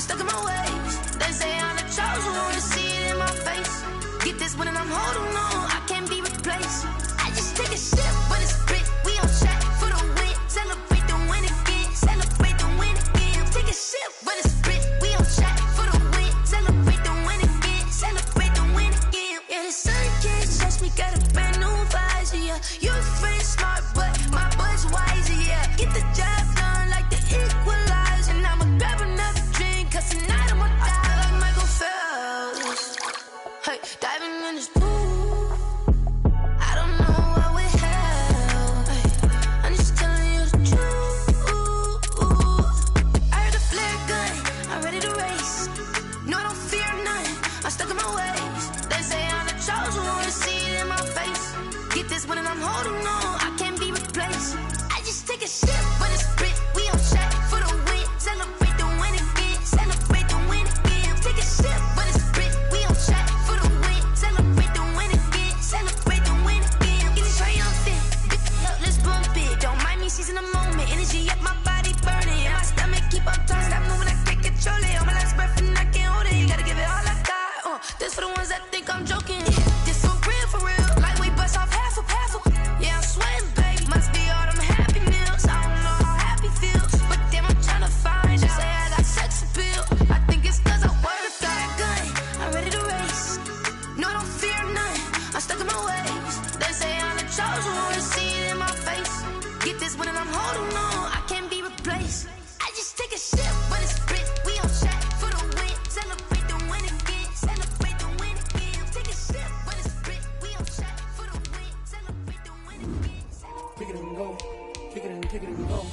stuck in my ways. They say I'm the chosen one, see it in my face. Get this one and I'm holding on, I can't be replaced. I just take a sip, but it's spit. We on track for the win. Celebrate the win again. Celebrate the win again. Take a sip, but it's spit. We on track for the win. Celebrate the win again. Celebrate the win again. Yeah, the sun can't touch me. Got a brand new visor. Yeah, your friend smart, but my bud's wiser. Yeah, get the job done like the equalizer. And I'ma grab another drink, 'cause tonight I'ma die like Michael Phelps. Hey, diving in this pool. I'm holding on, I can't be replaced. I just take a sip, but it's spit. We on track for the win. Celebrate the win again. Celebrate the win again. Take a sip, but it's spit. We on track for the win. Celebrate the win again. Celebrate the win again. Get it triumphant. Let's bump it. Don't mind me seizing the moment. Energy up my body burning. And my stomach keep on turning. Stop moving, I can't control it. On my last breath and I can't hold it. You gotta give it all I got. This for the ones that think I'm joking. This for real, for real. Lightweight bust off half a. Yeah, I'm sweating, babe. Must be all them happy meals. I don't know how happy feels, but damn, I'm trying to find. Just say I got sex appeal. I think it's 'cause I wear a fire gun. I'm ready to race. No, I don't fear none. I'm stuck in my ways. They say I'm the chosen one, see it in my face. Get this one and I'm holding on. I can't be replaced. I just take a sip, but it's spit. We on track for the win. Celebrate the win again. Celebrate the win again. Take a sip, but it's spit. We on track for the win. Celebrate the win again. Kick it and go. Kick it and go.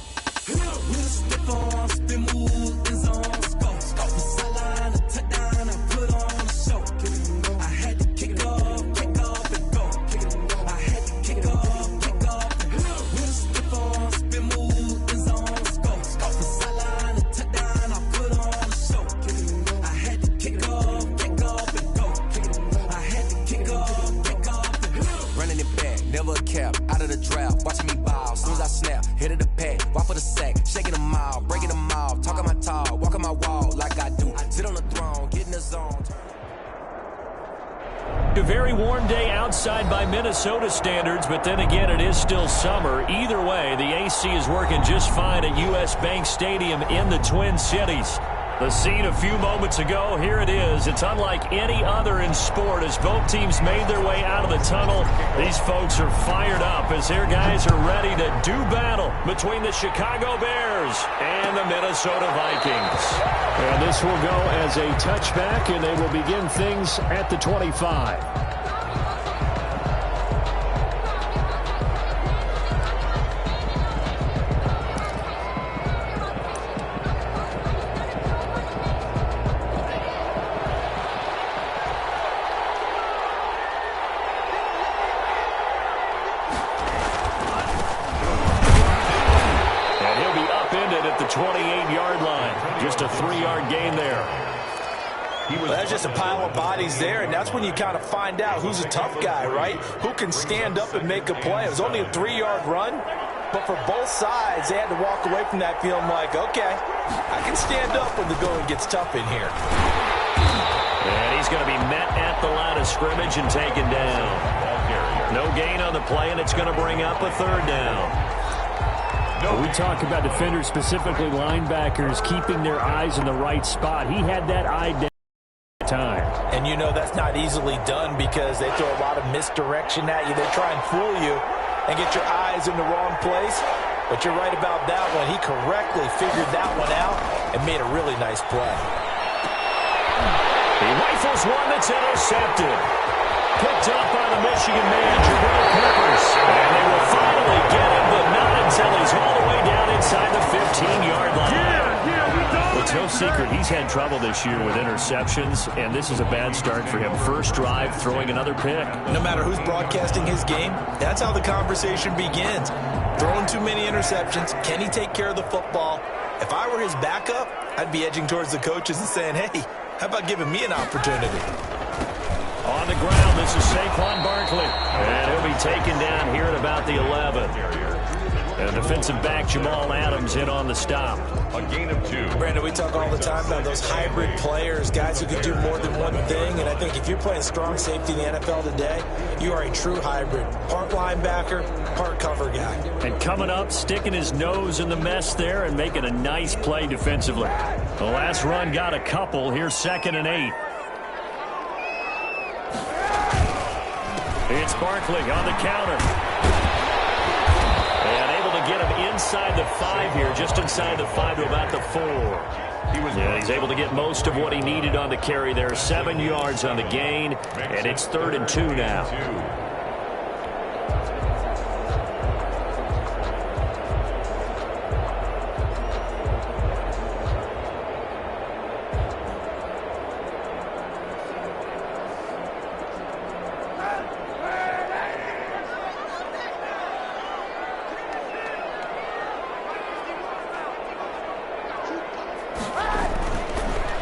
We'll spit on, spin move, and zone. Go. Off the sideline, a touchdown, I put on a show. Kick it and go. I had to kick off and go. Kick it and go. I had to kick off and go. We'll spit on, spin move, and zone. Go. Off the sideline, a touchdown, I put on a show. Kick it and go. I had to kick off and go. Kick it and go. I had to kick off and go. Running it back, never a cap, out of the draft, watching me ball, soon as I snap, hit of the pack, walk for the sack, shaking them all, breaking them all, talking my talk, walking my wall like I do, sit on the throne, get in the zone. A very warm day outside by Minnesota standards, but then again, it is still summer. Either way, the AC is working just fine at U.S. Bank Stadium in the Twin Cities. The scene a few moments ago, here it is. It's unlike any other in sport as both teams made their way out of the tunnel. These folks are fired up as their guys are ready to do battle between the Chicago Bears and the Minnesota Vikings. And this will go as a touchback, and they will begin things at the 25. At the 28-yard line. Just a 3-yard gain there. Well, that's just a pile of bodies there, and that's when you kind of find out who's a tough guy, right? Who can stand up and make a play. It was only a 3-yard run, but for both sides, they had to walk away from that feeling like, okay, I can stand up when the going gets tough in here. And he's going to be met at the line of scrimmage and taken down. No gain on the play, and it's going to bring up a 3rd down. We talk about defenders, specifically linebackers, keeping their eyes in the right spot. He had that eye down at the time. And you know that's not easily done because they throw a lot of misdirection at you. They try and fool you and get your eyes in the wrong place. But you're right about that one. He correctly figured that one out and made a really nice play. He rifles one that's intercepted. Picked up by the Michigan man, Jabril Peppers. And they will finally get him, but not until he's all the way down inside the 15-yard line. It's no secret he's had trouble this year with interceptions, and this is a bad start for him. First drive, throwing another pick. No matter who's broadcasting his game, that's how the conversation begins. Throwing too many interceptions. Can he take care of the football? If I were his backup, I'd be edging towards the coaches and saying, hey, how about giving me an opportunity? On the ground, this is Saquon Barkley. And he'll be taken down here at about the 11. And defensive back Jamal Adams in on the stop. A gain of 2. Brandon, we talk all the time about those hybrid players, guys who can do more than one thing. And I think if you're playing strong safety in the NFL today, you are a true hybrid. Part linebacker, part cover guy. And coming up, sticking his nose in the mess there and making a nice play defensively. The last run got a couple. Here's 2nd and 8. It's Barkley on the counter. And able to get him inside the 5 here, just inside the 5 to about the 4. He's able to get most of what he needed on the carry there. 7 yards on the gain, and it's 3rd and 2 now.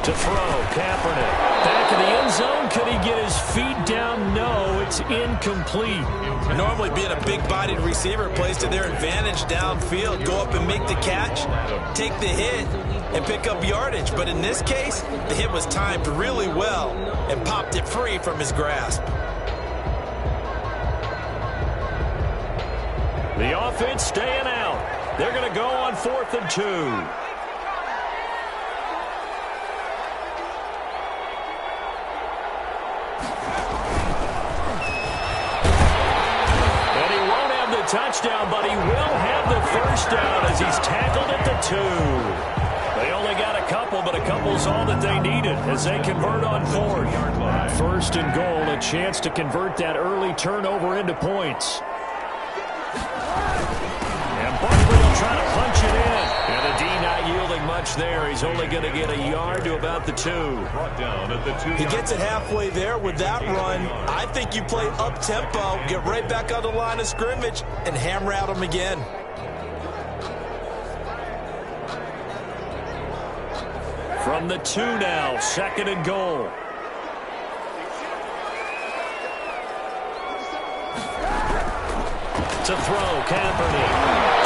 To throw, Kaepernick. Back in the end zone. Could he get his feet down? No, it's incomplete. Normally being a big-bodied receiver plays to their advantage downfield. Go up and make the catch, take the hit, and pick up yardage. But in this case, the hit was timed really well and popped it free from his grasp. The offense staying out. They're going to go on 4th and 2. Touchdown, but he will have the first down as he's tackled at the 2. They only got a couple, but a couple's all that they needed as they convert on 4th. 1st and goal, a chance to convert that early turnover into points. And Barkley will try to punch it in. And the D not yielding much there. He's only going to get a yard to about the 2. He gets it halfway there with that run. I think you play up-tempo, get right back on the line of scrimmage, and hammer out him again. From the 2 now, 2nd and goal. To throw, Kaepernick.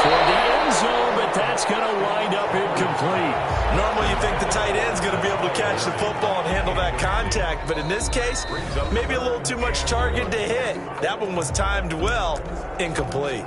Toward the end zone, but that's going to wind up incomplete. Normally you think the tight end's going to be able to catch the football and handle that contact, but in this case, maybe a little too much target to hit. That one was timed well, incomplete.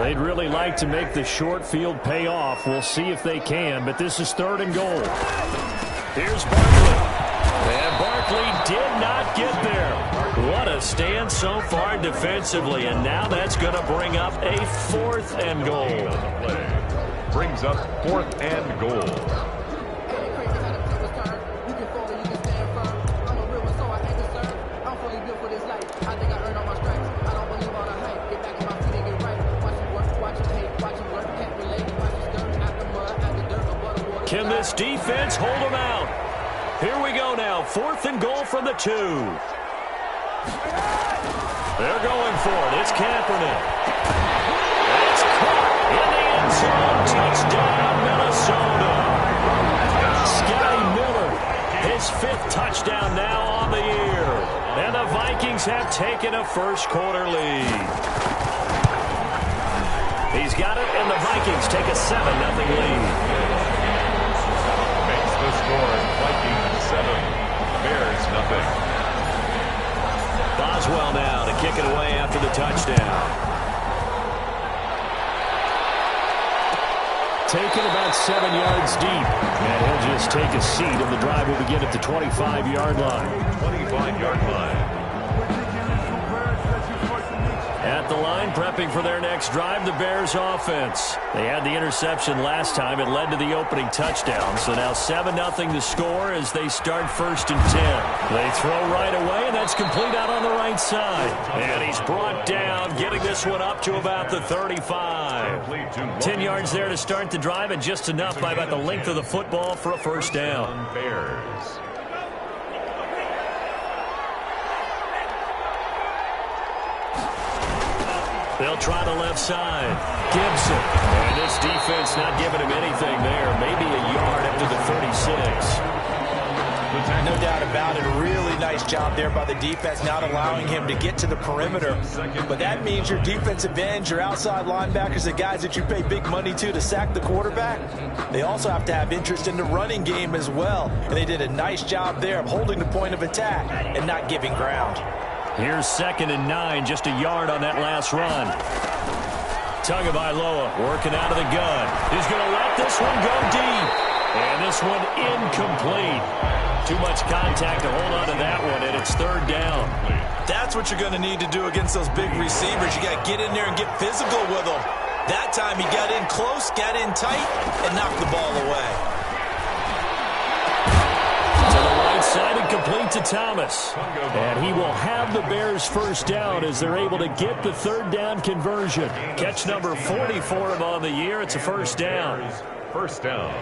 They'd really like to make the short field pay off. We'll see if they can, but this is 3rd and goal. Here's Barkley. And Barkley did not get there. What a stand so far defensively, and now that's going to bring up a 4th and goal. Brings up 4th and goal. Can this defense hold them out? Here we go now. 4th and goal from the 2. They're going for it. It's Kaepernick. It's caught in the end zone. Touchdown, Minnesota. Scotty Miller, his 5th touchdown now on the year. And the Vikings have taken a first-quarter lead. He's got it, and the Vikings take a 7-0 lead. The score, Vikings 7, Bears nothing. Boswell now to kick it away after the touchdown. Taken about 7 yards deep. And he'll just take a seat, and the drive will begin at the 25-yard line. 25-yard line. At the line, prepping for their next drive, the Bears offense. They had the interception last time. It led to the opening touchdown. So now 7-0 to score as they start 1st and 10. They throw right away, and that's complete out on the right side. And he's brought down, getting this one up to about the 35. 10 yards there to start the drive, and just enough by about the length of the football for a first down. Bears. They'll try the left side. Gibson. And this defense not giving him anything there. Maybe a yard up to the 36. No doubt about it. A really nice job there by the defense, not allowing him to get to the perimeter. But that means your defensive ends, your outside linebackers, the guys that you pay big money to sack the quarterback, they also have to have interest in the running game as well. And they did a nice job there of holding the point of attack and not giving ground. Here's 2nd and 9, just a yard on that last run. Tagovailoa working out of the gun. He's going to let this one go deep. And this one incomplete. Too much contact to hold on to that one, and it's 3rd down. That's what you're going to need to do against those big receivers. You got to get in there and get physical with them. That time he got in close, got in tight, and knocked the ball away. To the right side and complete to Thomas. And he will have the Bears' 1st down as they're able to get the 3rd down conversion. Catch number 40 for him on the year. It's a 1st down. 1st down.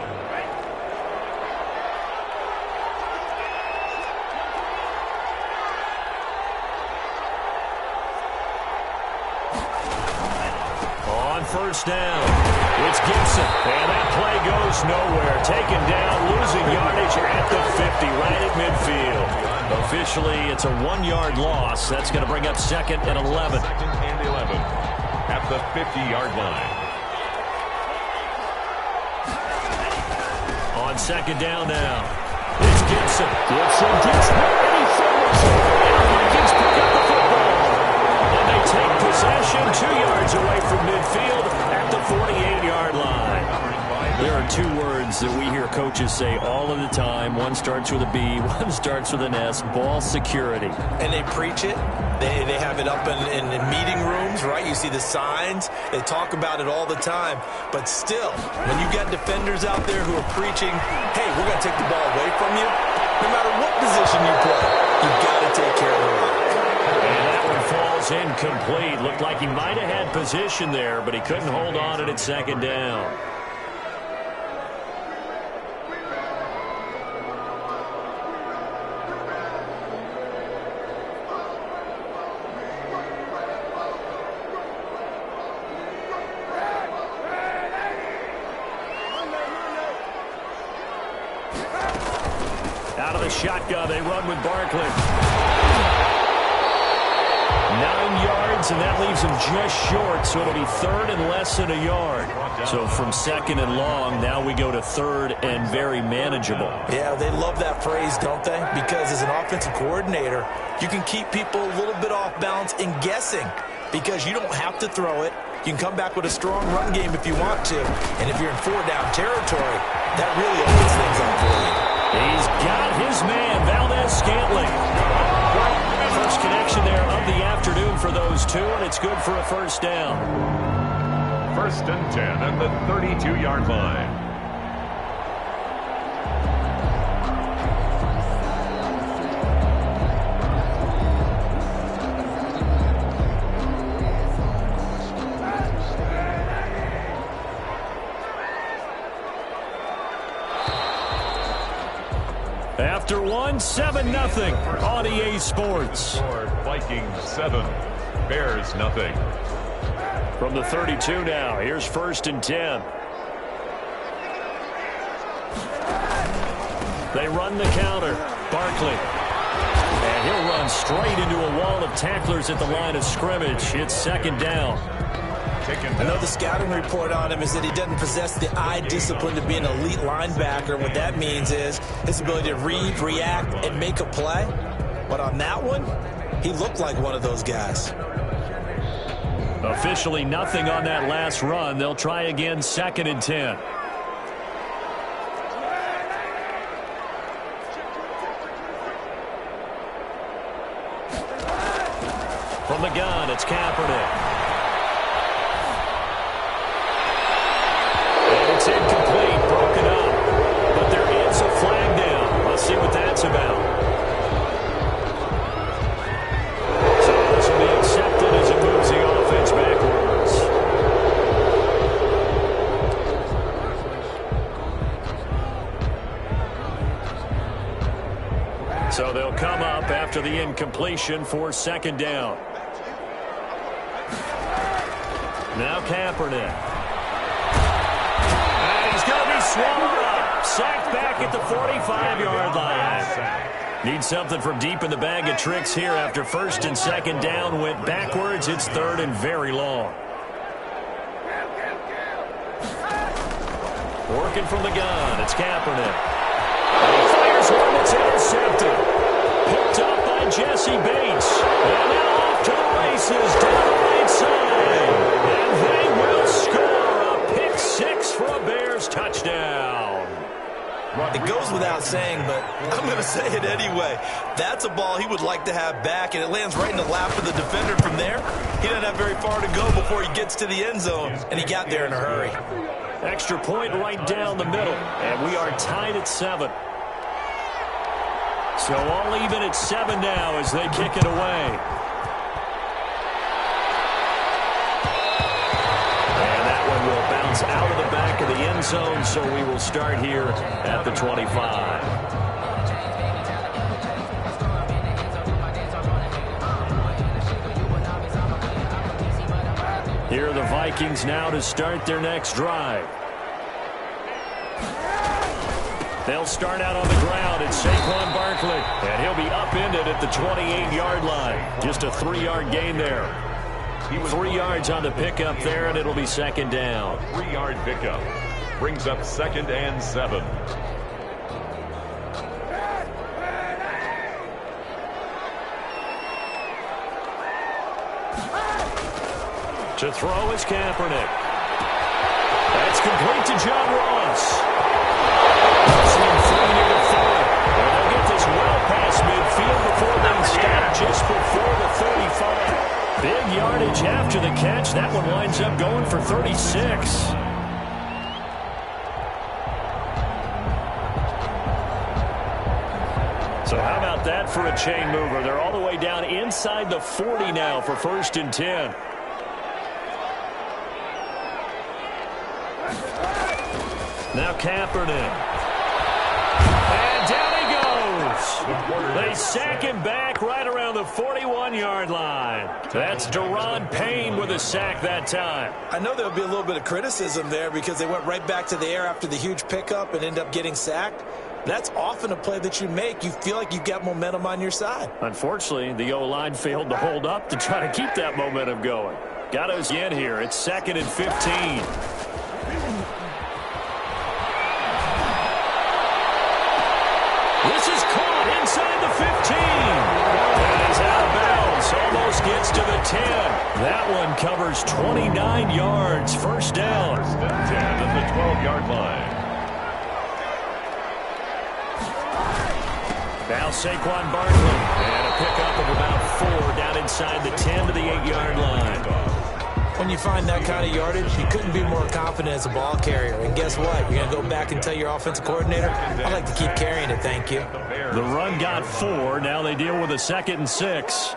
On 1st down, it's Gibson. And that play goes nowhere. Taken down, losing yardage at the 50, right at midfield. Officially, it's a 1-yard loss. That's going to bring up 2nd and 11. 2nd and 11 at the 50-yard line. On 2nd down now, it's Gibson. Gibson gets there, and he fumbles it. And the Vikings pick up the football. And they take possession 2 yards away from midfield at the 48-yard line. There are 2 words that we hear coaches say all of the time. One starts with a B, one starts with an S, ball security. And they preach it. They have it up in meeting rooms, right? You see the signs. They talk about it all the time. But still, when you got defenders out there who are preaching, hey, we're going to take the ball away from you, no matter what position you play, you've got to take care of the rock. And that one falls incomplete. Looked like he might have had position there, but he couldn't hold on to it at 2nd down. Out of the shotgun, they run with Barkley. 9 yards, and that leaves him just short, so it'll be 3rd and less than a yard. So from 2nd and long, now we go to 3rd and very manageable. Yeah, they love that phrase, don't they? Because as an offensive coordinator, you can keep people a little bit off balance and guessing because you don't have to throw it. You can come back with a strong run game if you want to. And if you're in 4-down territory, that really opens things up for you. He's got his man, Valdez-Scantling. First connection there of the afternoon for those 2, and it's good for a 1st down. 1st and 10 at the 32-yard line. After 7-0 on EA Sports. Vikings 7, Bears nothing. From the 32 now, here's 1st and 10. They run the counter. Barkley. And he'll run straight into a wall of tacklers at the line of scrimmage. It's 2nd down. I know the scouting report on him is that he doesn't possess the eye discipline to be an elite linebacker. What that means is his ability to read, react, and make a play. But on that one, he looked like one of those guys. Officially nothing on that last run. They'll try again 2nd and 10. From the gun, it's Kaepernick. And it's incomplete, broken up. But there is a flag down. Let's see what that's about. So this will be accepted as it moves the offense backwards. So they'll come up after the incompletion for 2nd down. Now Kaepernick. And he's going to be swallowed up. Sacked back at the 45-yard line. Need something from deep in the bag of tricks here after first and second down went backwards. It's third and very long. Working from the gun. It's Kaepernick. And he fires one that's intercepted. Picked up by Jesse Bates. And now off to the races down the right side. And they will score a pick six for a Bears touchdown. It goes without saying, but I'm going to say it anyway. That's a ball he would like to have back, and it lands right in the lap of the defender from there. He doesn't have very far to go before he gets to the end zone, and he got there in a hurry. Extra point right down the middle, and we are tied at 7. So all even at 7 now as they kick it away. And that one will bounce out of the back of the end zone, so we will start here at the 25. Here are the Vikings now to start their next drive. They'll start out on the ground. It's Saquon Barkley, and he'll be upended at the 28-yard line. Just a 3-yard gain there. 3 yards on the pickup there, and it'll be second down. 3-yard pickup. Brings up 2nd and 7. To throw is Kaepernick. That's complete to John Ross. See him free near the 4. And they'll get this well past midfield before they stop just before the 35. Big yardage after the catch. That one winds up going for 36. So how about that for a chain mover? They're all the way down inside the 40 now for 1st and 10. Now Kaepernick. And down he goes. They sack him back right around the 41-yard line. That's Daron Payne with a sack that time. I know there'll be a little bit of criticism there because they went right back to the air after the huge pickup and end up getting sacked. That's often a play that you make. You feel like you've got momentum on your side. Unfortunately, the O-line failed to hold up to try to keep that momentum going. Got us in here. It's 2nd and 15. This is caught inside the 15. That is out of bounds. Almost gets to the 10. That one covers 29 yards. First down. 1st and 10 at the 12-yard line. Now Saquon Barkley. And a pickup of about 4 down inside the 10 to the 8-yard line. When you find that kind of yardage, you couldn't be more confident as a ball carrier. And guess what? You're going to go back and tell your offensive coordinator, I'd like to keep carrying it, thank you. The run got 4. Now they deal with a 2nd and 6.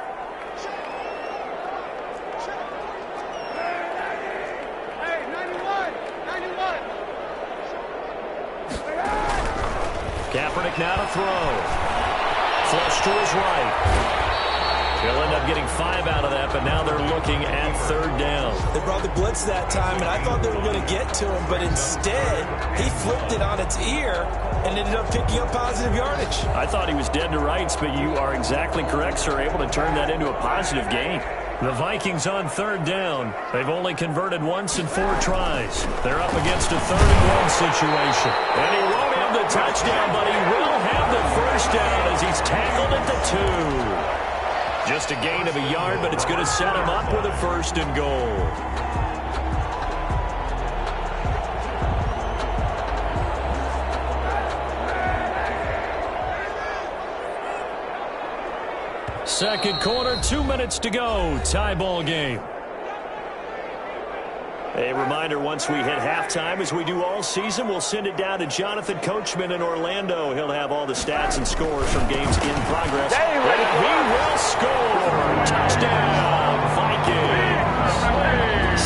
Kaepernick now to throw. Flush to his right. He'll end up getting 5 out of that, but now they're looking at 3rd down. They brought the blitz that time, and I thought they were going to get to him, but instead, he flipped it on its ear and ended up picking up positive yardage. I thought he was dead to rights, but you are exactly correct, sir, able to turn that into a positive gain. The Vikings on 3rd down. They've only converted once in 4 tries. They're up against a 3rd and 1 situation. And he won't have the touchdown, but he will have the first down as he's tackled at the 2. Just a gain of a yard, but it's going to set him up with a 1st and goal. Second quarter, 2 minutes to go. Tie ball game. A reminder, once we hit halftime, as we do all season, we'll send it down to Jonathan Coachman in Orlando. He'll have all the stats and scores from games in progress. And he will score. Touchdown, Vikings.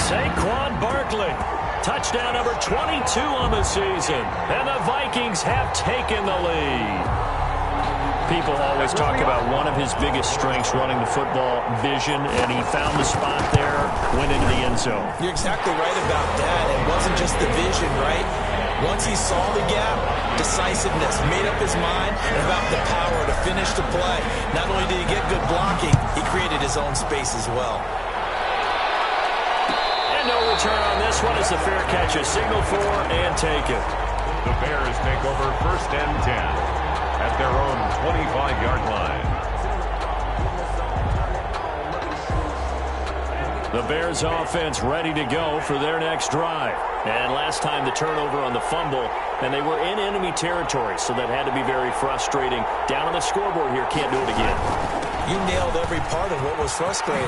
Saquon Barkley. Touchdown number 22 on the season. And the Vikings have taken the lead. People always talk about one of his biggest strengths running the football, vision, and he found the spot there, went into the end zone. You're exactly right about that. It wasn't just the vision, right? Once he saw the gap, decisiveness, made up his mind, and about the power to finish the play. Not only did he get good blocking, he created his own space as well. And no return on this one as the fair catch is signaled for and taken. The Bears take over 1st and 10 at their own 25-yard line. The Bears offense ready to go for their next drive. And last time the turnover on the fumble, and they were in enemy territory, so that had to be very frustrating. Down on the scoreboard here, can't do it again. You nailed every part of what was frustrating.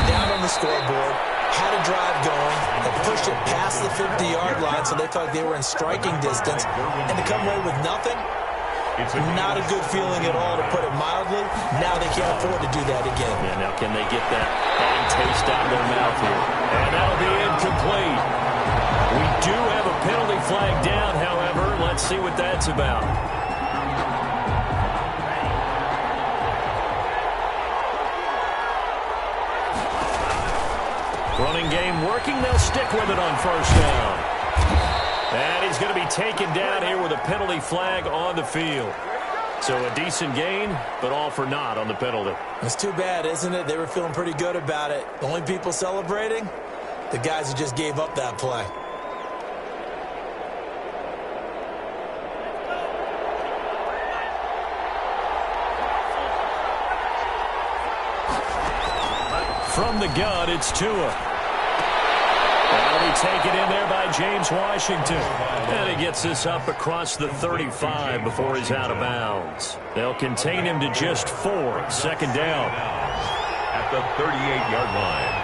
Down on the scoreboard, had a drive going, and pushed it past the 50-yard line, so they thought they were in striking distance, and to come away with nothing, not a good feeling at all, to put it mildly. Now they can't afford to do that again. Yeah, now can they get that bad taste out of their mouth here? And that'll be incomplete. We do have a penalty flag down, however. Let's see what that's about. Running game working. They'll stick with it on 1st down. And he's going to be taken down here with a penalty flag on the field. So a decent gain, but all for naught on the penalty. It's too bad, isn't it? They were feeling pretty good about it. The only people celebrating, the guys who just gave up that play. From the gun, it's Tua. That'll be taken in there by James Washington. And he gets this up across the 35 before he's out of bounds. They'll contain him to just 4. 2nd down. At the 38-yard line.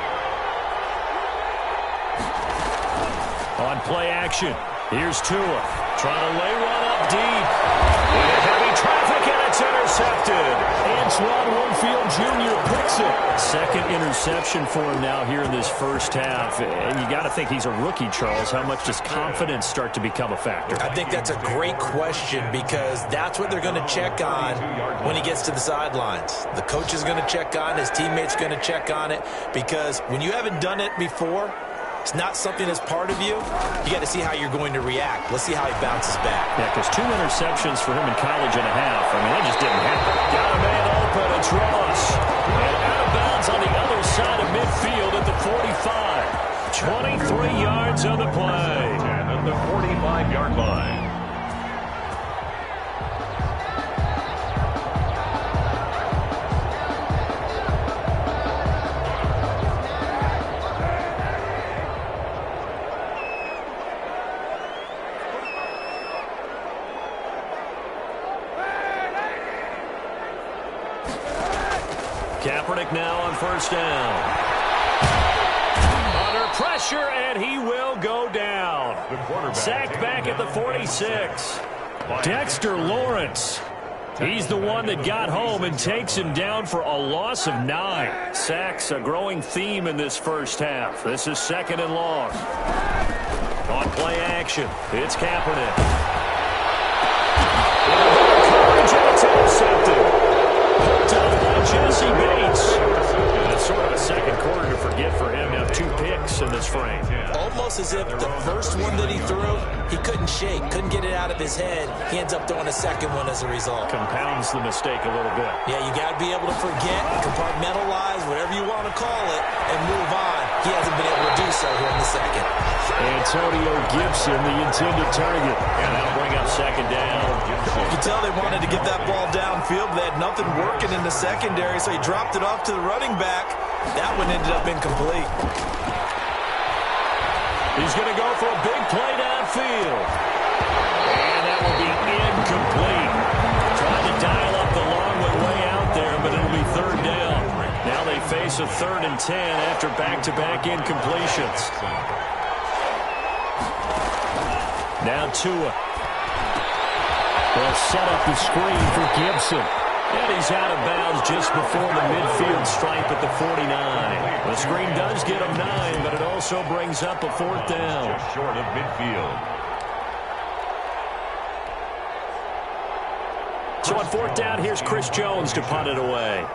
On play action, here's Tua. Trying to lay one up deep. With heavy traffic, and it's intercepted. Antoine Winfield Jr. picks it. 2nd interception for him now here in this 1st half. And you got to think he's a rookie, Charles. How much does confidence start to become a factor? I think that's a great question, because that's what they're going to check on when he gets to the sidelines. The coach is going to check on it. His teammates going to check on it, because when you haven't done it before, it's not something that's part of you. You got to see how you're going to react. Let's see how he bounces back. Yeah, because 2 interceptions for him in college and a half. I mean, that just didn't happen. Got a man open. It's Ross. And out of bounds on the other side of midfield at the 45. 23 yards on the play. And at the 45-yard line. Kaepernick now on 1st down. Under pressure, and he will go down. Sacked back at the 46. Dexter Lawrence. He's the one that got home and takes him down for a loss of 9. Sacks, a growing theme in this 1st half. This is 2nd and long. On play action, it's Kaepernick. It's intercepted. Jesse Bates. It's sort of a 2nd quarter to forget for him. Now 2 picks in this frame. Almost as if the first one that he threw, he couldn't shake, couldn't get it out of his head. He ends up throwing a 2nd one as a result. Compounds the mistake a little bit. Yeah, you got to be able to forget, compartmentalize, whatever you want to call it, and move on. He hasn't been able to do so here in the 2nd. Antonio Gibson, the intended target. And that'll bring up 2nd down. You can tell they wanted to get that ball downfield. They had nothing working in the secondary, so he dropped it off to the running back. That one ended up incomplete. He's going to go for a big play downfield. And that will be incomplete. Trying to dial up the long way out there, but it'll be 3rd down. Now they face a 3rd and 10 after back-to-back incompletions. Now Tua. They'll set up the screen for Gibson. And he's out of bounds just before the midfield stripe at the 49. The screen does get him 9, but it also brings up a 4th down. Just short of midfield. So on fourth down, here's Chris Jones to punt it away.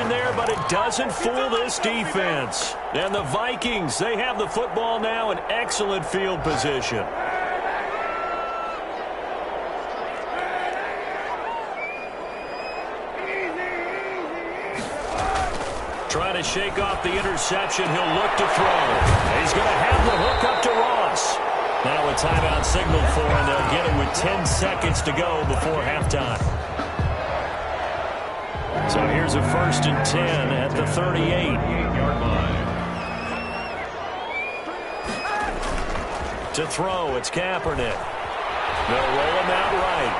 There, but it doesn't fool this defense. And the Vikings, they have the football now in excellent field position. Trying to shake off the interception, he'll look to throw. He's going to have the hook up to Ross. Now a timeout signaled for, and they'll get it with 10 seconds to go before halftime. So here's a 1st and 10 at the 38-yard line. To throw, it's Kaepernick. They'll roll him out right.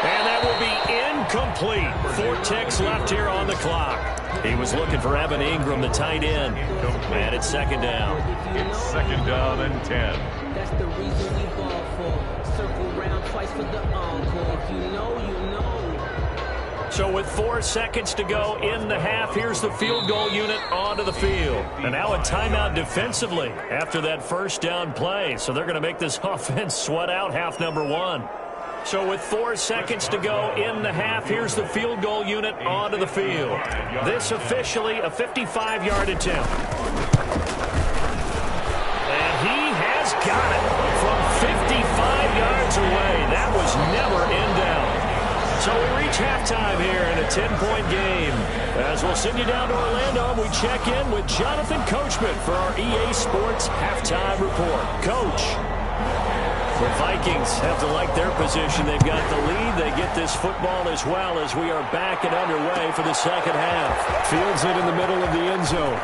And that will be incomplete. 4 ticks left here on the clock. He was looking for Evan Ingram, the tight end. And it's 2nd down. It's 2nd down and 10. That's the reason we ball for. Circle round twice for the encore. If you know, you know. So with 4 seconds to go in the half, here's the field goal unit onto the field. And now a timeout defensively after that 1st down play. So they're going to make this offense sweat out half number 1. So with 4 seconds to go in the half, here's the field goal unit onto the field. This officially a 55-yard attempt. And he has got it from 55 yards away. That was never in doubt. So we reach halftime here in a 10-point game. As we'll send you down to Orlando, we check in with Jonathan Coachman for our EA Sports Halftime Report. Coach, the Vikings have to like their position. They've got the lead. They get this football as well as we are back and underway for the second half. Fields it in the middle of the end zone.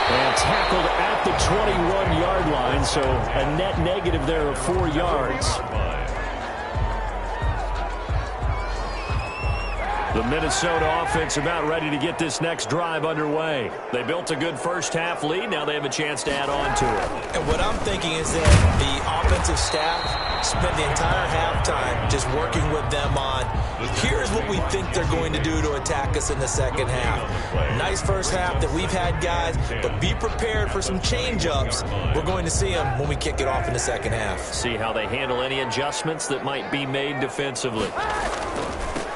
And tackled at the 21-yard line, so a net negative there of 4 yards. The Minnesota offense about ready to get this next drive underway. They built a good first-half lead. Now they have a chance to add on to it. And what I'm thinking is that the offensive staff spent the entire halftime just working with them on, here's what we think they're going to do to attack us in the second half. Nice first half that we've had, guys, but be prepared for some change-ups. We're going to see them when we kick it off in the second half. See how they handle any adjustments that might be made defensively.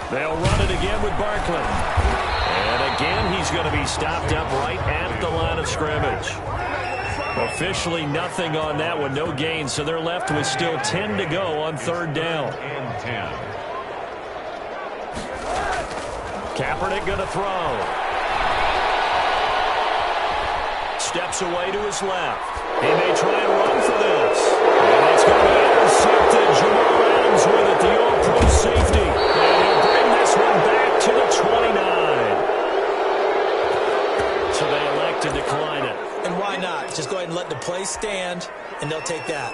They'll run it again with Barkley. And again, he's going to be stopped up right at the line of scrimmage. Officially nothing on that one, no gain, so they're left with still 10 to go on 3rd down. And 10. Kaepernick going to throw. Steps away to his left. He may try and run for this. And it's going to be intercepted. Jamal Adams with it, the all-pro safety. And he'll bring this one back to the 29. So they elect to decline it. And why not? Just go ahead and let the play stand, and they'll take that.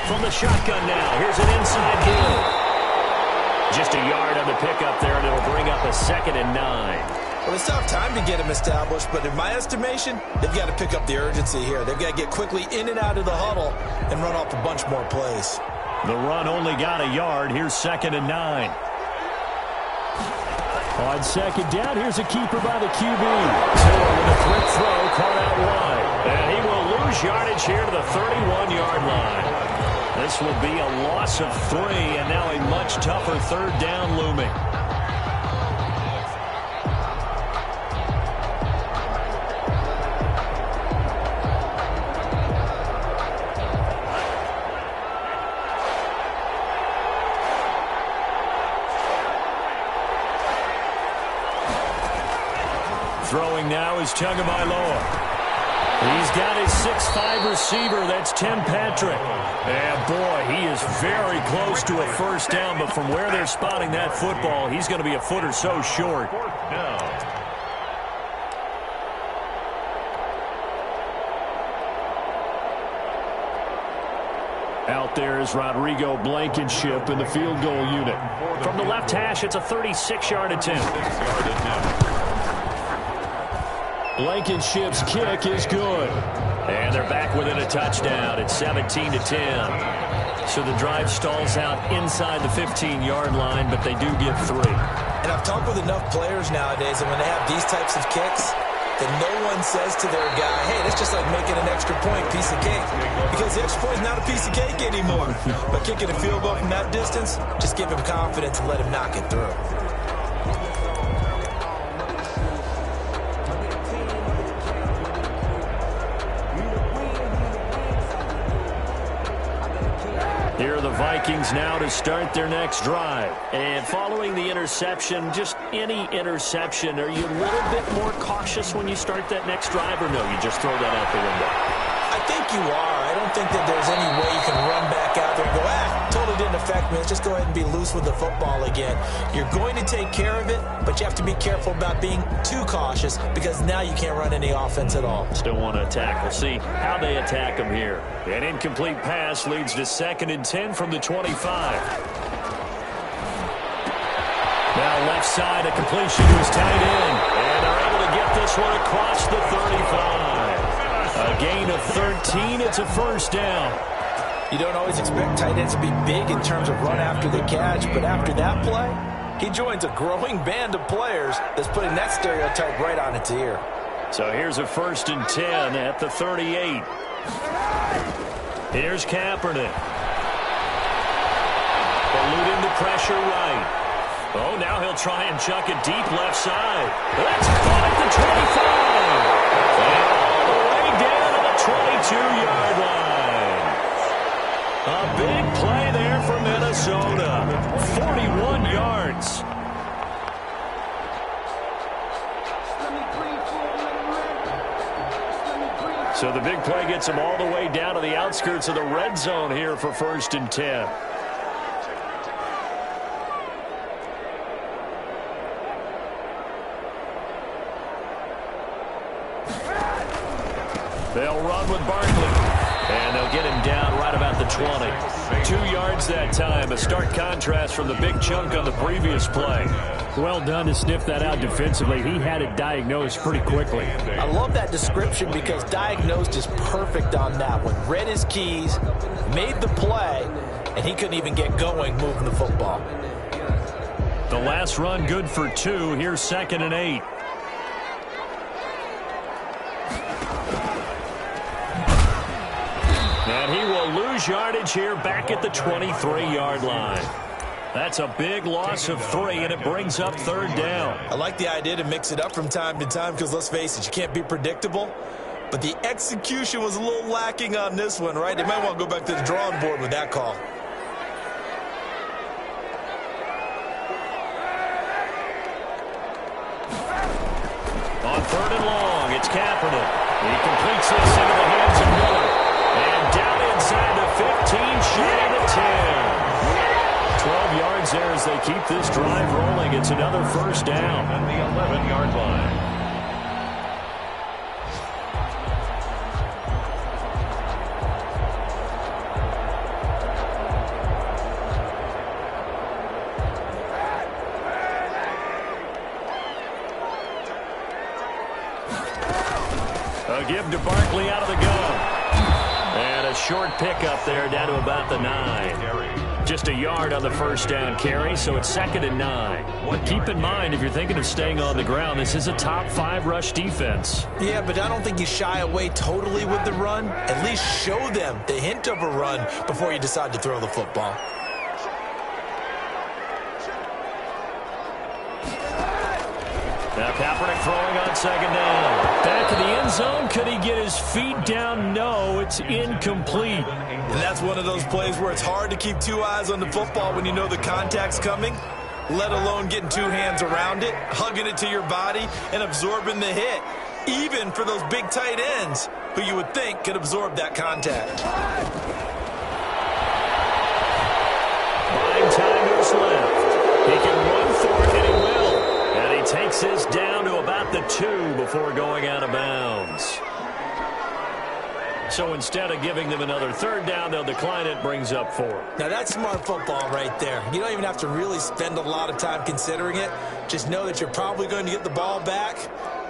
From the shotgun now, here's an inside deal. Just a yard on the pickup there, and it'll bring up a 2nd and 9. Well, it's tough time to get them established, but in my estimation, they've got to pick up the urgency here. They've got to get quickly in and out of the huddle and run off a bunch more plays. The run only got a yard. Here's 2nd and 9. On 2nd down, here's a keeper by the QB. Taylor with a quick throw, caught out wide. And he will lose yardage here to the 31-yard line. This will be a loss of 3, and now a much tougher 3rd down looming. Throwing now is Tagovailoa. He's got his 6'5" receiver. That's Tim Patrick. And, boy, he is very close to a 1st down, but from where they're spotting that football, he's going to be a foot or so short. 4th down. Out there is Rodrigo Blankenship in the field goal unit. From the left hash, it's a 36-yard attempt. Blankenship's kick is good. And they're back within a touchdown. It's 17-10. So the drive stalls out inside the 15-yard line, but they do get 3. And I've talked with enough players nowadays, and when they have these types of kicks, that no one says to their guy, hey, that's just like making an extra point, piece of cake. Because the extra point is not a piece of cake anymore. But kicking a field goal from that distance, just give him confidence and let him knock it through. Here are the Vikings now to start their next drive. And following the interception, just any interception, are you a little bit more cautious when you start that next drive, or no, you just throw that out the window? I think you are. I don't think that there's any way you can run back out there and go, totally didn't affect me. Let's just go ahead and be loose with the football again. You're going to take care of it, but you have to be careful about being too cautious because now you can't run any offense at all. Still want to attack. We'll see how they attack them here. An incomplete pass leads to 2nd and 10 from the 25. Now left side, a completion to his tight end. And they're able to get this one across the 35. A gain of 13. It's a first down. You don't always expect tight ends to be big in terms of run after the catch, but after that play, he joins a growing band of players that's putting that stereotype right on its ear. So here's a 1st and 10 at the 38. Here's Kaepernick. Eluding the pressure right. Oh, now he'll try and chuck it deep left side. That's caught at the 25. And all the way down to the 22-yard line. A big play there for Minnesota. 41 yards. So the big play gets him all the way down to the outskirts of the red zone here for 1st and 10. They'll run with Barkley. And they'll get him down right about the 20. 2 yards that time. A stark contrast from the big chunk on the previous play. Well done to sniff that out defensively. He had it diagnosed pretty quickly. I love that description because diagnosed is perfect on that one. Read his keys, made the play, and he couldn't even get going moving the football. The last run good for 2. Here's 2nd and 8. And he will lose yardage here back at the 23-yard line. That's a big loss of 3, and it brings up 3rd down. I like the idea to mix it up from time to time because, let's face it, you can't be predictable. But the execution was a little lacking on this one, right? They might want to go back to the drawing board with that call. On 3rd and long, it's Kaepernick. He completes this into the hands of Miller. And down inside the 15, shy of the 10. 12 yards there as they keep this drive rolling. It's another 1st down. On the 11-yard line. A give to Barkley out of the gun. And a short pickup there down to about the 9. Just a yard on the 1st down carry, so it's 2nd and 9. Keep in mind, if you're thinking of staying on the ground, this is a top 5 rush defense. Yeah, but I don't think you shy away totally with the run. At least show them the hint of a run before you decide to throw the football. Now Kaepernick throwing on 2nd down. Back in the end zone. Could he get his feet down? No, it's incomplete. And that's one of those plays where it's hard to keep 2 eyes on the football when you know the contact's coming, let alone getting 2 hands around it, hugging it to your body, and absorbing the hit, even for those big tight ends who you would think could absorb that contact. Buying time to his left. He can run for it, and he will. And he takes this down to about the 2 before going out of bounds. So instead of giving them another third down, they'll decline it, brings up 4. Now, that's smart football right there. You don't even have to really spend a lot of time considering it. Just know that you're probably going to get the ball back.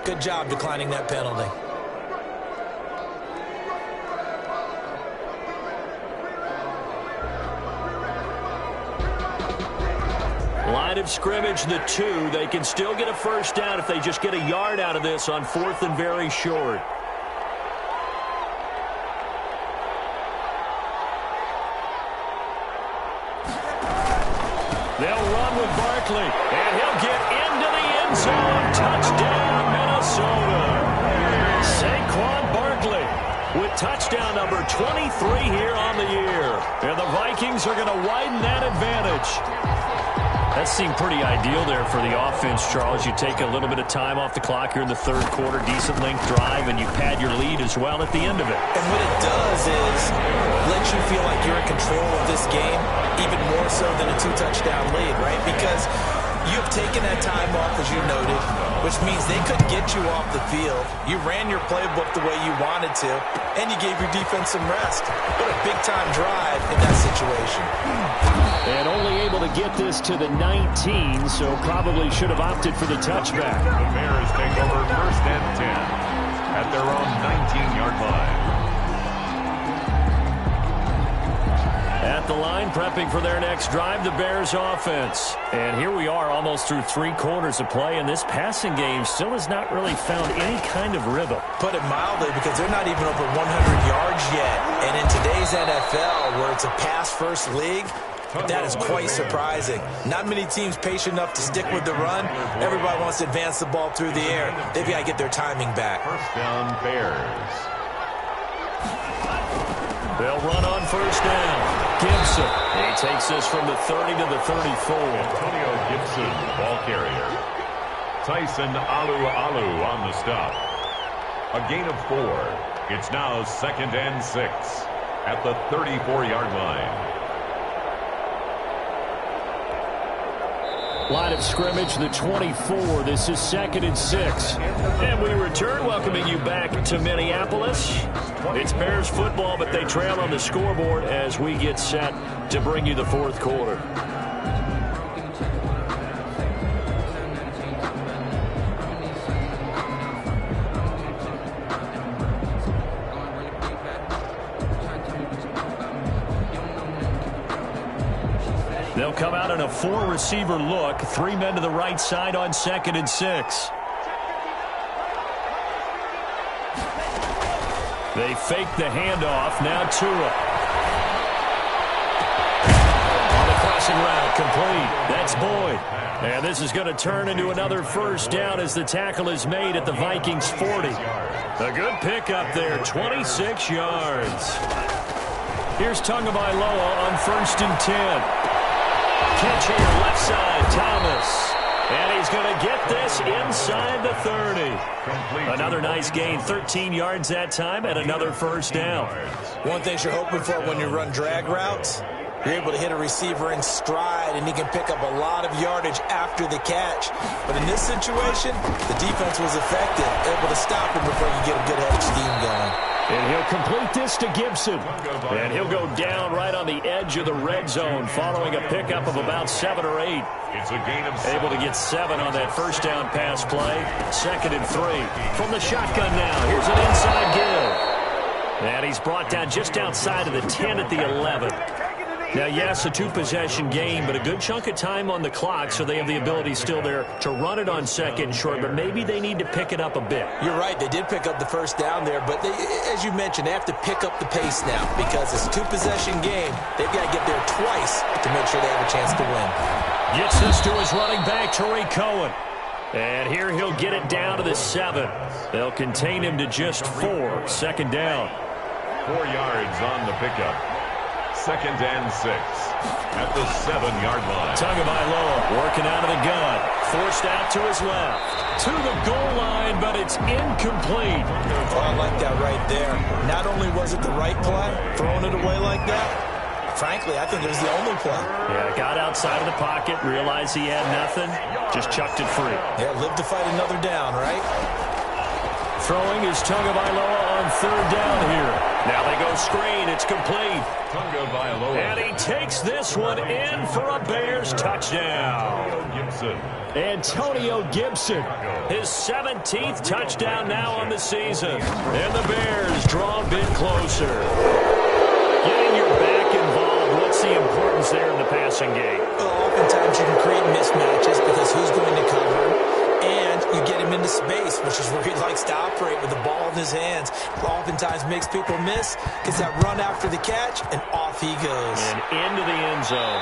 Good job declining that penalty. Line of scrimmage, the 2. They can still get a first down if they just get a yard out of this on 4th and very short. They'll run with Barkley, and he'll get into the end zone. Touchdown, Minnesota. Saquon Barkley with touchdown number 23 here on the year. And the Vikings are going to widen that advantage. That seemed pretty ideal there for the offense, Charles. You take a little bit of time off the clock here in the third quarter, decent length drive, and you pad your lead as well at the end of it. And what it does is let you feel like you're in control of this game, even more so than a 2-touchdown lead, right? Because you have taken that time off, as you noted, which means they couldn't get you off the field. You ran your playbook the way you wanted to, and you gave your defense some rest. What a big-time drive in that situation. And only able to get this to the 19, so probably should have opted for the touchback. The Bears take over 1st and 10 at their own 19-yard line. At the line, prepping for their next drive, the Bears offense. And here we are almost through 3 quarters of play, and this passing game still has not really found any kind of rhythm. Put it mildly, because they're not even over 100 yards yet. And in today's NFL, where it's a pass-first league, that is quite surprising. Not many teams patient enough to stick with the run. Everybody wants to advance the ball through the air. They've got to get their timing back. First down, Bears. They'll run on first down. Gibson. He takes this from the 30 to the 34. Antonio Gibson, ball carrier. Tyson Alu on the stop. A gain of 4. It's now 2nd and 6 at the 34-yard line. Line of scrimmage, the 24. This is 2nd and 6. And we return, welcoming you back to Minneapolis. It's Bears football, but they trail on the scoreboard as we get set to bring you the 4th quarter. They'll come out in a 4-receiver look. 3 men to the right side on 2nd and 6. They fake the handoff. Now Tua. On the crossing route, complete. That's Boyd. And this is going to turn into another first down as the tackle is made at the Vikings 40. A good pickup there, 26 yards. Here's Tagovailoa on 1st and 10. Catch here, left side, Thomas. And he's going to get this inside the 30. Another nice gain, 13 yards that time, and another first down. One thing you're hoping for when you run drag routes, you're able to hit a receiver in stride, and he can pick up a lot of yardage after the catch. But in this situation, the defense was effective, able to stop him before you get a good head of steam going. And he'll complete this to Gibson. And he'll go down right on the edge of the red zone following a pickup of about 7 or 8. It's a gain of 7. Able to get 7 on that first down pass play. 2nd and 3. From the shotgun now, here's an inside give. And he's brought down just outside of the 10 at the 11. Now, yes, a 2-possession game, but a good chunk of time on the clock, so they have the ability still there to run it on 2nd and short, but maybe they need to pick it up a bit. You're right. They did pick up the first down there, but they, as you mentioned, they have to pick up the pace now because it's a 2-possession game. They've got to get there twice to make sure they have a chance to win. Gets this to his running back, Tariq Cohen. And here he'll get it down to the 7. They'll contain him to just 4. 2nd down. 4 yards on the pickup. 2nd and 6 at the 7-yard line. Tagovailoa working out of the gun. Forced out to his left. To the goal line, but it's incomplete. Oh, I like that right there. Not only was it the right play, throwing it away like that, frankly, I think it was the only play. Yeah, got outside of the pocket, realized he had nothing, just chucked it free. Yeah, live to fight another down, right? Throwing is Tagovailoa on third down here. Now they go screen. It's complete. Tagovailoa. And he takes this one in for a Bears touchdown. Antonio Gibson, his 17th touchdown now on the season. And the Bears draw a bit closer. Getting your back involved, what's the importance there in the passing game? Well, oftentimes you can create mismatches because who's going to cover? And you get him into space, which is where he likes to operate with the ball in his hands. Oftentimes makes people miss, gets that run after the catch, and off he goes. And into the end zone.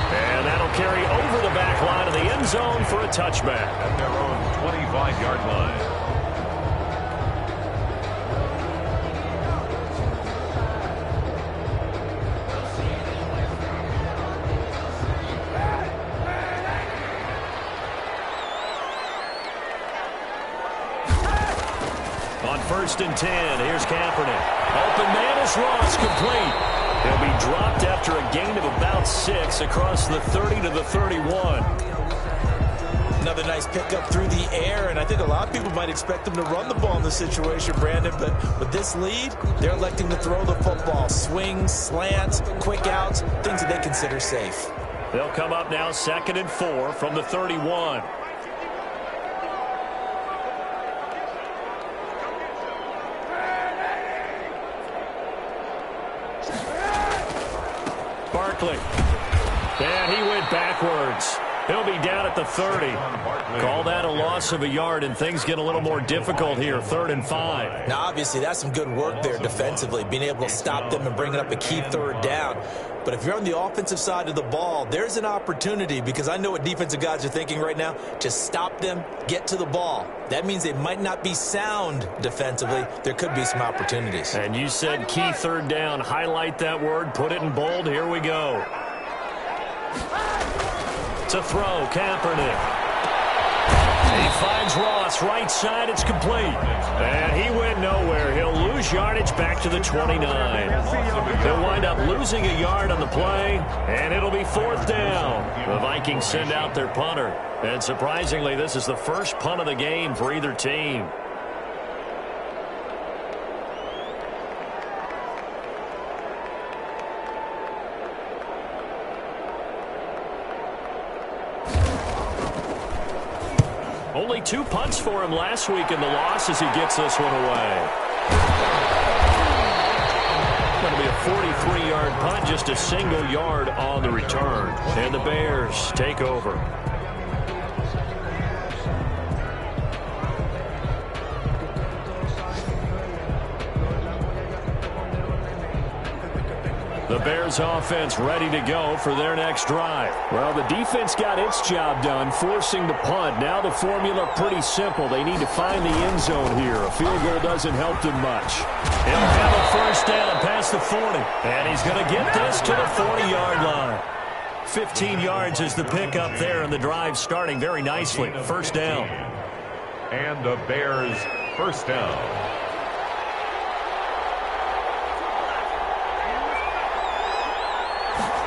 And that'll carry over the back line of the end zone for a touchback. At their own 25-yard line. On 1st and 10, here's Kaepernick. Open man is Ross, complete. He'll be dropped after a gain of about 6 across the 30 to the 31. Another nice pickup through the air, and I think a lot of people might expect them to run the ball in this situation, Brandon, but with this lead, they're electing to throw the football. Swings, slants, quick outs, things that they consider safe. They'll come up now 2nd and 4 from the 31. Barkley. And he went backwards. He'll be down at the 30. Call that a loss of a yard, and things get a little more difficult here. 3rd and 5. Now, obviously, that's some good work there defensively, being able to stop them and bringing up a key 3rd down. But if you're on the offensive side of the ball, there's an opportunity, because I know what defensive guys are thinking right now. Just stop them, get to the ball. That means they might not be sound defensively. There could be some opportunities. And you said key 3rd down. Highlight that word. Put it in bold. Here we go. To throw, Kaepernick. He finds Ross, right side, it's complete. And he went nowhere. He'll lose yardage back to the 29. They'll wind up losing a yard on the play, and it'll be 4th down. The Vikings send out their punter. And surprisingly, this is the first punt of the game for either team. Only 2 punts for him last week in the loss as he gets this one away. Going to be a 43-yard punt, just a single yard on the return. And the Bears take over. The Bears offense ready to go for their next drive. Well, the defense got its job done, forcing the punt. Now the formula pretty simple. They need to find the end zone here. A field goal doesn't help them much. He'll have a 1st down past the 40. And he's going to get this to the 40-yard line. 15 yards is the pickup there, and the drive starting very nicely. 1st down. And the Bears 1st down.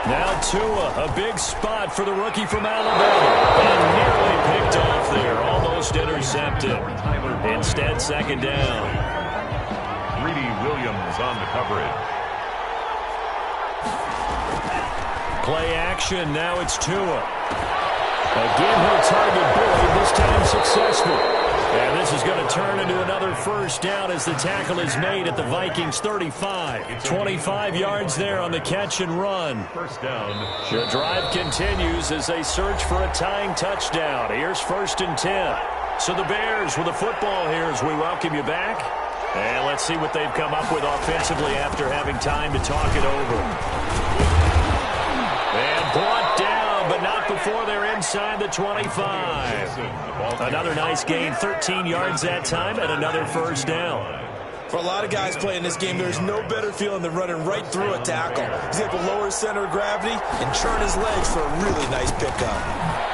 Now Tua, a big spot for the rookie from Alabama. And nearly picked off there, almost intercepted. Instead, 2nd down. Greedy Williams on the coverage. Play action, now it's Tua. Again, he'll target Boyd, this time successful. And this is going to turn into another 1st down as the tackle is made at the Vikings 35. 25 yards there on the catch and run. 1st down. The drive continues as they search for a tying touchdown. Here's 1st and 10. So the Bears with the football here as we welcome you back. And let's see what they've come up with offensively after having time to talk it over. And brought down, but not before they're inside the 25. Another nice gain, 13 yards that time, and another 1st down. For a lot of guys playing this game, there's no better feeling than running right through a tackle. He's able to lower his center of gravity and churn his legs for a really nice pickup.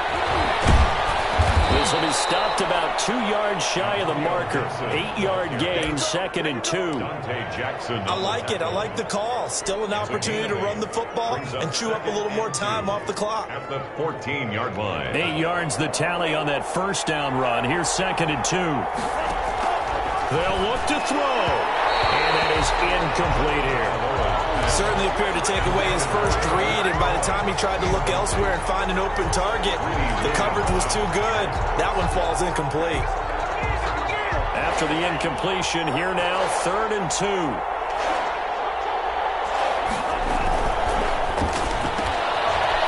This will be stopped about 2 yards shy of the marker. 8-yard gain, 2nd and 2. I like it. I like the call. Still an opportunity to run the football and chew up a little more time off the clock. At the 14-yard line. 8 yards the tally on that 1st down run. Here's 2nd and 2. They'll look to throw. And that is incomplete here. Certainly appeared to take away his first read, and by the time he tried to look elsewhere and find an open target, the coverage was too good. That one falls incomplete. After the incompletion, here now, 3rd and 2.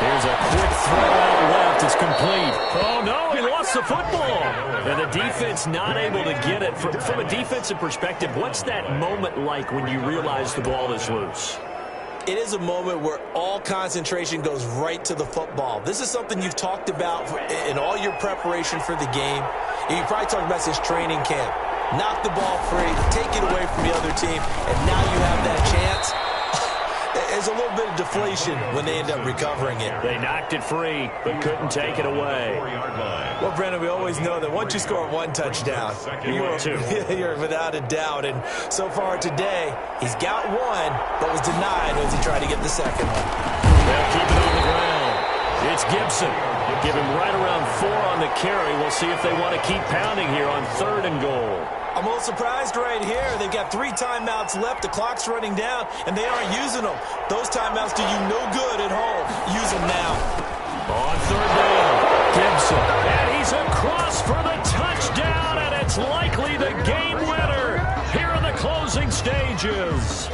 Here's a quick throw out left. It's complete. Oh, no, he lost the football. And the defense not able to get it. From a defensive perspective, what's that moment like when you realize the ball is loose? It is a moment where all concentration goes right to the football. This is something you've talked about in all your preparation for the game. And you probably talked about since training camp. Knock the ball free, take it away from the other team, and now you have that chance. There's a little bit of deflation when they end up recovering it. They knocked it free, but couldn't take it away. Well, Brandon, we always know that once you score one touchdown, you're without a doubt. And so far today, he's got one, but was denied as he tried to get the second one. They'll keep it on the ground. It's Gibson. Give him right around 4 on the carry. We'll see if they want to keep pounding here on 3rd and goal. I'm a little surprised right here. They've got 3 timeouts left. The clock's running down, and they aren't using them. Those timeouts do you no good at home. Use them now. On 3rd down, Gibson. And he's across for the touchdown, and it's likely the game winner here in the closing stages.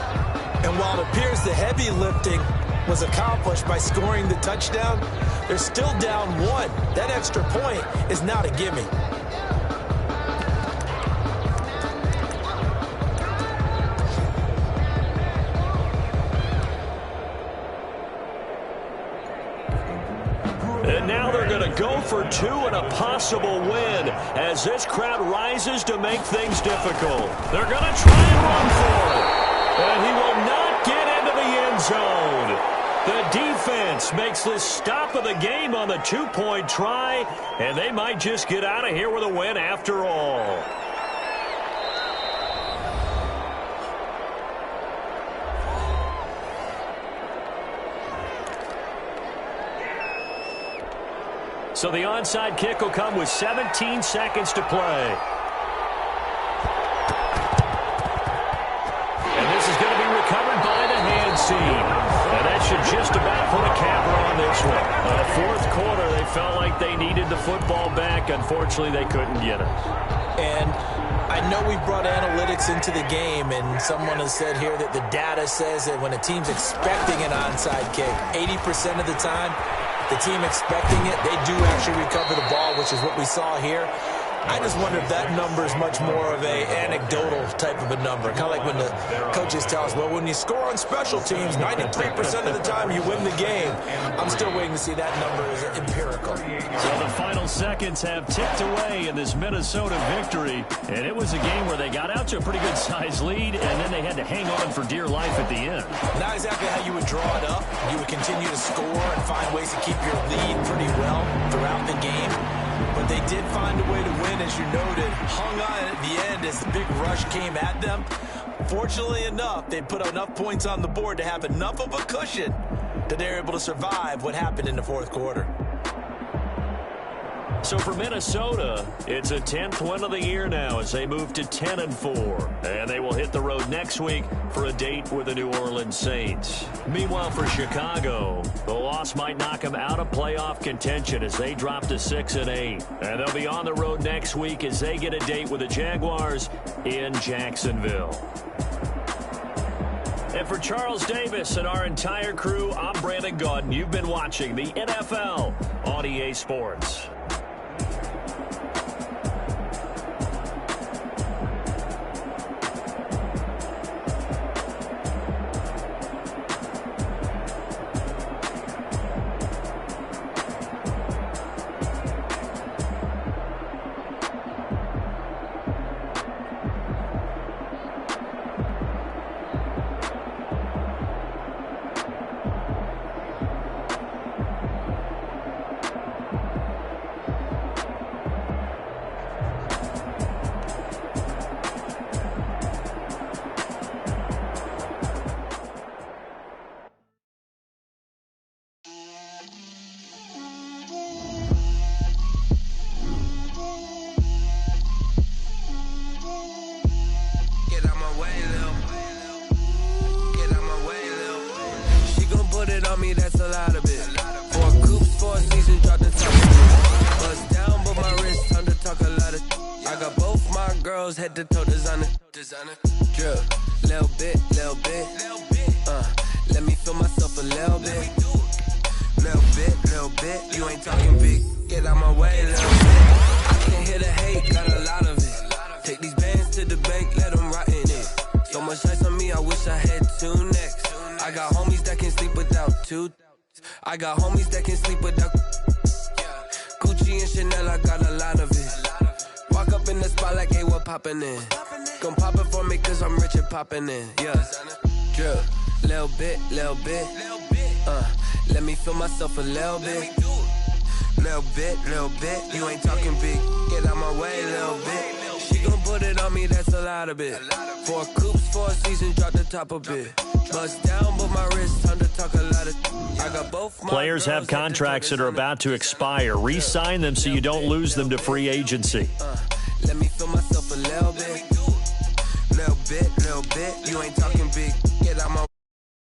And while it appears the heavy lifting was accomplished by scoring the touchdown, they're still down 1. That extra point is not a gimme. And now they're going to go for 2 and a possible win as this crowd rises to make things difficult. They're going to try and run for it. And he will not get into the end zone. The defense makes this stop of the game on the 2-point try, and they might just get out of here with a win after all. So the onside kick will come with 17 seconds to play. And this is going to be recovered by the hands team. And that should just about put a capper on this one. In the 4th quarter, they felt like they needed the football back. Unfortunately, they couldn't get it. And I know we brought analytics into the game, and someone has said here that the data says that when a team's expecting an onside kick, 80% of the time, the team expecting it, they do actually recover the ball, which is what we saw here. I just wonder if that number is much more of a anecdotal type of a number. Kind of like when the coaches tell us, well, when you score on special teams, 93% of the time you win the game. I'm still waiting to see that number is empirical. So the final seconds have ticked away in this Minnesota victory. And it was a game where they got out to a pretty good size lead, and then they had to hang on for dear life at the end. Not exactly how you would draw it up. You would continue to score and find ways to keep your lead pretty well throughout the game. But they did find a way to win, as you noted. Hung on at the end as the big rush came at them. Fortunately enough, they put enough points on the board to have enough of a cushion that they're able to survive what happened in the 4th quarter. So for Minnesota, it's a 10th win of the year now as they move to 10-4. And they will hit the road next week for a date with the New Orleans Saints. Meanwhile, for Chicago, the loss might knock them out of playoff contention as they drop to 6-8. And they'll be on the road next week as they get a date with the Jaguars in Jacksonville. And for Charles Davis and our entire crew, I'm Brandon Gaudin. You've been watching the NFL on EA Sports. was head to toe designer. Drip, little bit. Let me feel myself a little bit. Little bit. You ain't talking big. Get out my way, little bit. I can't hear the hate, got a lot of it. Take these bands to the bank, let them rot in it. So much ice on me, I wish I had two necks. I got homies that can sleep without two. I got homies that can sleep without Gucci and Chanel, I got a lot of it. Walk up in the spot like, hey, what poppin' in? Gon' pop it for me cause I'm rich and poppin' in. Yeah, drip, little bit. Let me feel myself a little bit. Little bit. You ain't talking big. Get out my way, little bit. She gon' put it on me, that's a lot of it. 4 coops, 4 seasons, drop the top a bit. Bust down, but my wrist, time to talk a lot of. I got both. Players have contracts that are about to expire. Re-sign them so you don't lose them to free agency. Let me feel myself a little bit. Little bit. You ain't talking big. Get out my